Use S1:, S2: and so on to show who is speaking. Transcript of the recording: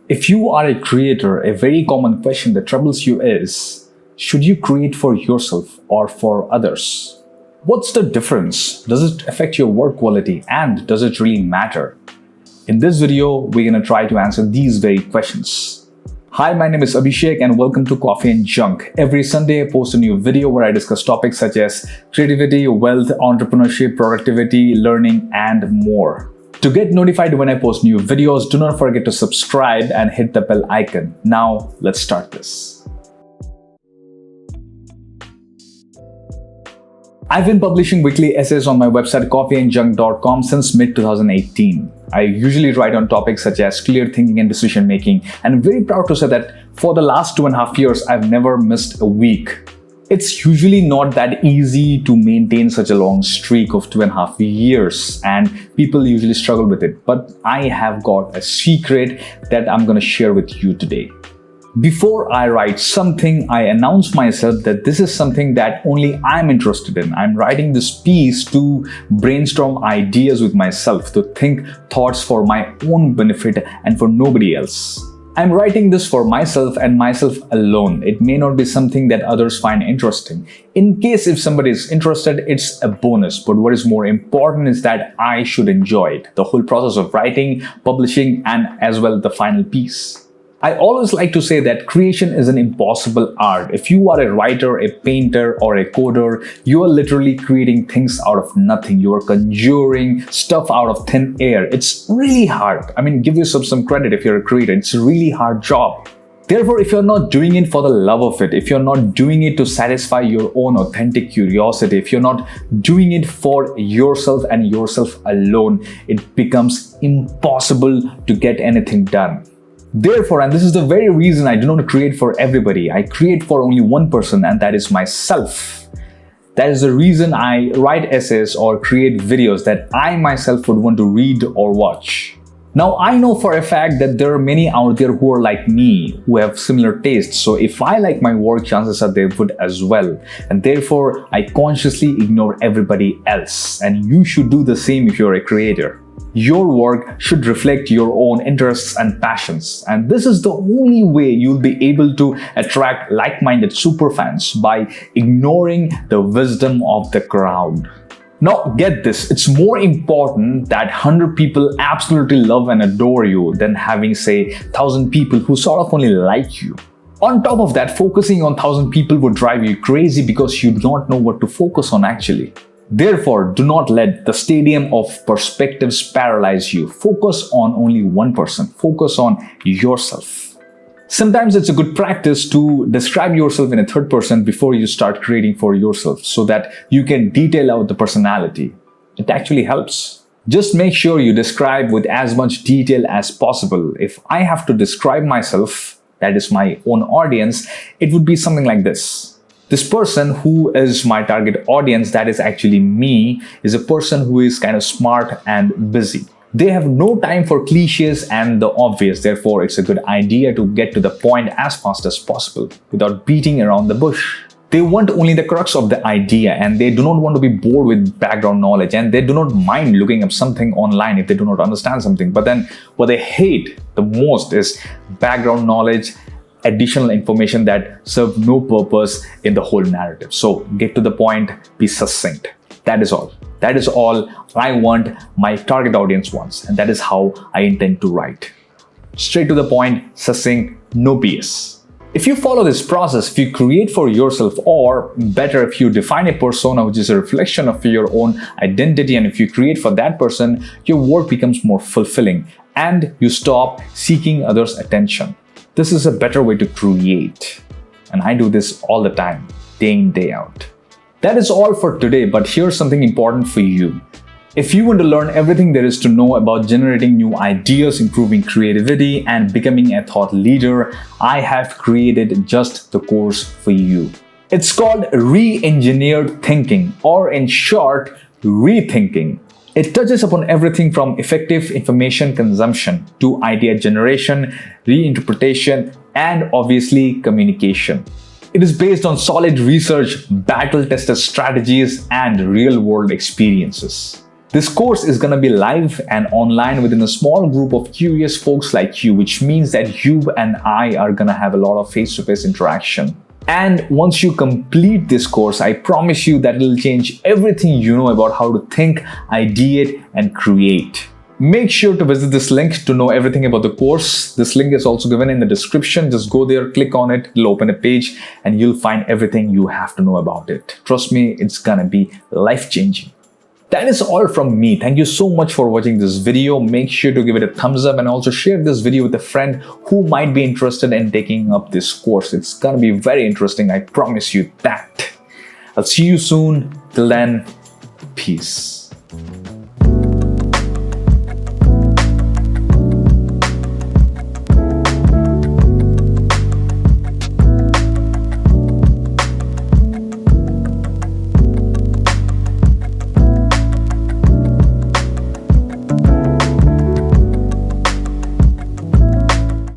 S1: If you are a creator, a very common question that troubles you is, should you create for yourself or for others? What's the difference? Does it affect your work quality and does it really matter? In this video, we're going to try to answer these very questions. Hi, my name is Abhishek and welcome to Coffee and Junk. Every Sunday, I post a new video where I discuss topics such as creativity, wealth, entrepreneurship, productivity, learning, and more. To get notified when I post new videos, do not forget to subscribe and hit the bell icon. Now, let's start this. I've been publishing weekly essays on my website coffeeandjunk.com since mid-2018. I usually write on topics such as clear thinking and decision making, and I'm very proud to say that for the last 2.5 years, I've never missed a week. It's usually not that easy to maintain such a long streak of 2.5 years, and people usually struggle with it. But I have got a secret that I'm going to share with you today. Before I write something, I announce myself that this is something that only I'm interested in. I'm writing this piece to brainstorm ideas with myself, to think thoughts for my own benefit and for nobody else. I'm writing this for myself and myself alone. It may not be something that others find interesting. In case if somebody is interested, it's a bonus. But what is more important is that I should enjoy it. The whole process of writing, publishing, and as well the final piece. I always like to say that creation is an impossible art. If you are a writer, a painter, or a coder, you are literally creating things out of nothing. You are conjuring stuff out of thin air. It's really hard. I mean, give yourself some credit if you're a creator. It's a really hard job. Therefore, if you're not doing it for the love of it, if you're not doing it to satisfy your own authentic curiosity, if you're not doing it for yourself and yourself alone, it becomes impossible to get anything done. Therefore, and this is the very reason I do not create for everybody, I create for only one person, and that is myself. That is the reason I write essays or create videos that I myself would want to read or watch. Now, I know for a fact that there are many out there who are like me, who have similar tastes. So if I like my work, chances are they would as well. And therefore, I consciously ignore everybody else. And you should do the same if you're a creator. Your work should reflect your own interests and passions. And this is the only way you'll be able to attract like-minded superfans, by ignoring the wisdom of the crowd. Now, get this, it's more important that 100 people absolutely love and adore you than having, say, 1,000 people who sort of only like you. On top of that, focusing on 1,000 people would drive you crazy because you do not know what to focus on actually. Therefore, do not let the stadium of perspectives paralyze you. Focus on only one person. Focus on yourself. Sometimes it's a good practice to describe yourself in a third person before you start creating for yourself, so that you can detail out the personality. It actually helps. Just make sure you describe with as much detail as possible. If I have to describe myself, that is my own audience, it would be something like this. This person who is my target audience, that is actually me, is a person who is kind of smart and busy. They have no time for cliches and the obvious. Therefore, it's a good idea to get to the point as fast as possible without beating around the bush. They want only the crux of the idea, and they do not want to be bored with background knowledge, and they do not mind looking up something online if they do not understand something. But then what they hate the most is background knowledge, additional information that serve no purpose in the whole narrative. So get to the point, be succinct. That is all. That is all I want my target audience wants, and that is how I intend to write. Straight to the point, succinct, no BS. If you follow this process, if you create for yourself, or better, if you define a persona which is a reflection of your own identity, and if you create for that person, your work becomes more fulfilling and you stop seeking others' attention. This is a better way to create. And I do this all the time, day in, day out. That is all for today, but here's something important for you. If you want to learn everything there is to know about generating new ideas, improving creativity, and becoming a thought leader, I have created just the course for you. It's called Reengineered Thinking, or in short, Rethinking. It touches upon everything from effective information consumption to idea generation, reinterpretation, and obviously communication. It is based on solid research, battle-tested strategies, and real-world experiences. This course is going to be live and online within a small group of curious folks like you, which means that you and I are going to have a lot of face-to-face interaction. And once you complete this course, I promise you that it'll change everything you know about how to think, ideate, and create. Make sure to visit this link to know everything about the course. This link is also given in the description. Just go there, click on it, it'll open a page, and you'll find everything you have to know about it. Trust me, it's gonna be life-changing. That is all from me. Thank you so much for watching this video. Make sure to give it a thumbs up and also share this video with a friend who might be interested in taking up this course. It's gonna be very interesting, I promise you that. I'll see you soon. Till then, peace.